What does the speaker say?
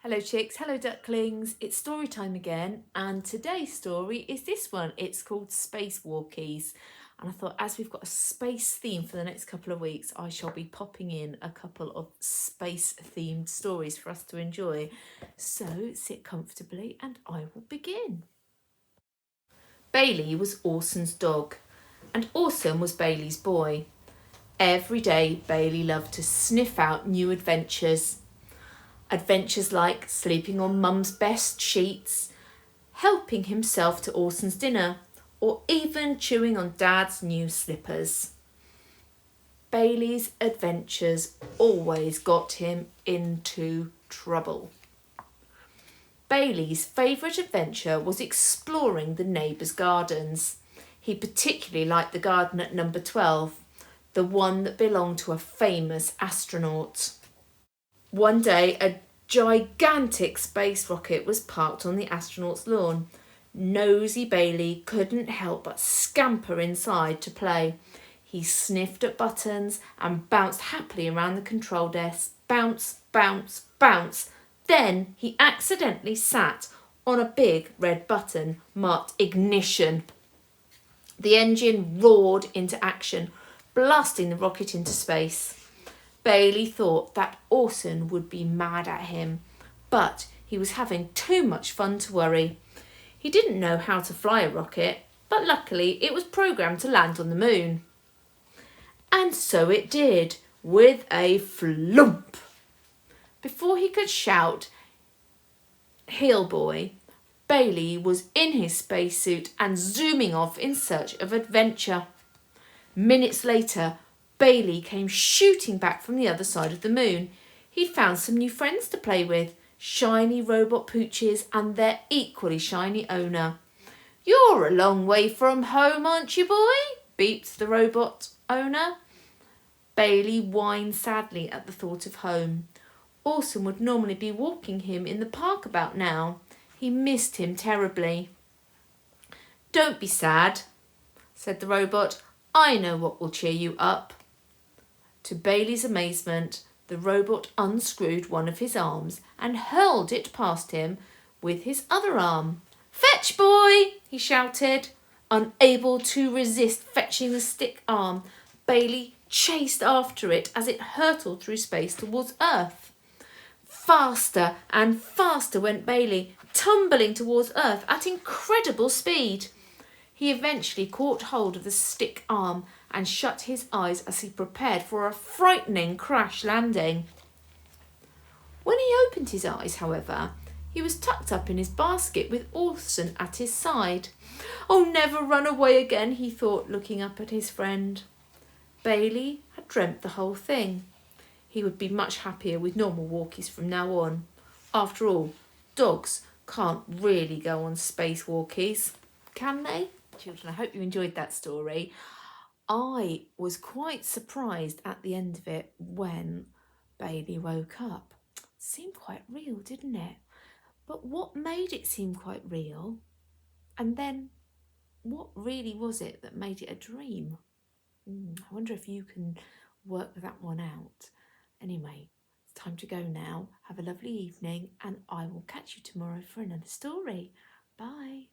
Hello chicks, hello ducklings, it's story time again, and today's story is this one. It's called Space Walkies, and I thought as we've got a space theme for the next couple of weeks, I shall be popping in a couple of space themed stories for us to enjoy. So sit comfortably and I will begin. Bailey was Orson's dog, and Orson was Bailey's boy. Every day Bailey loved to sniff out new adventures. Adventures like sleeping on Mum's best sheets, helping himself to Orson's dinner, or even chewing on Dad's new slippers. Bailey's adventures always got him into trouble. Bailey's favourite adventure was exploring the neighbours' gardens. He particularly liked the garden at number 12, the one that belonged to a famous astronaut. One day, a gigantic space rocket was parked on the astronaut's lawn. Nosy Bailey couldn't help but scamper inside to play. He sniffed at buttons and bounced happily around the control desk. Bounce, bounce, bounce. Then he accidentally sat on a big red button marked ignition. The engine roared into action, blasting the rocket into space. Bailey thought that Orson would be mad at him, but he was having too much fun to worry. He didn't know how to fly a rocket, but luckily it was programmed to land on the moon. And so it did, with a flump. Before he could shout, "Heel boy," Bailey was in his spacesuit and zooming off in search of adventure. Minutes later, Bailey came shooting back from the other side of the moon. He'd found some new friends to play with, shiny robot pooches and their equally shiny owner. "You're a long way from home, aren't you, boy?" beeped the robot owner. Bailey whined sadly at the thought of home. Orson would normally be walking him in the park about now. He missed him terribly. "Don't be sad," said the robot. "I know what will cheer you up." To Bailey's amazement, the robot unscrewed one of his arms and hurled it past him with his other arm. "Fetch, boy!" he shouted. Unable to resist fetching the stick arm, Bailey chased after it as it hurtled through space towards Earth. Faster and faster went Bailey, tumbling towards Earth at incredible speed. He eventually caught hold of the stick arm and shut his eyes as he prepared for a frightening crash landing. When he opened his eyes, however, he was tucked up in his basket with Orson at his side. "Oh, never run away again," he thought, looking up at his friend. Bailey had dreamt the whole thing. He would be much happier with normal walkies from now on. After all, dogs can't really go on space walkies, can they? Children, I hope you enjoyed that story. I was quite surprised at the end of it when Bailey woke up. It seemed quite real, didn't it? But what made it seem quite real? And then what really was it that made it a dream? I wonder if you can work that one out. Anyway, it's time to go now. Have a lovely evening and I will catch you tomorrow for another story. Bye.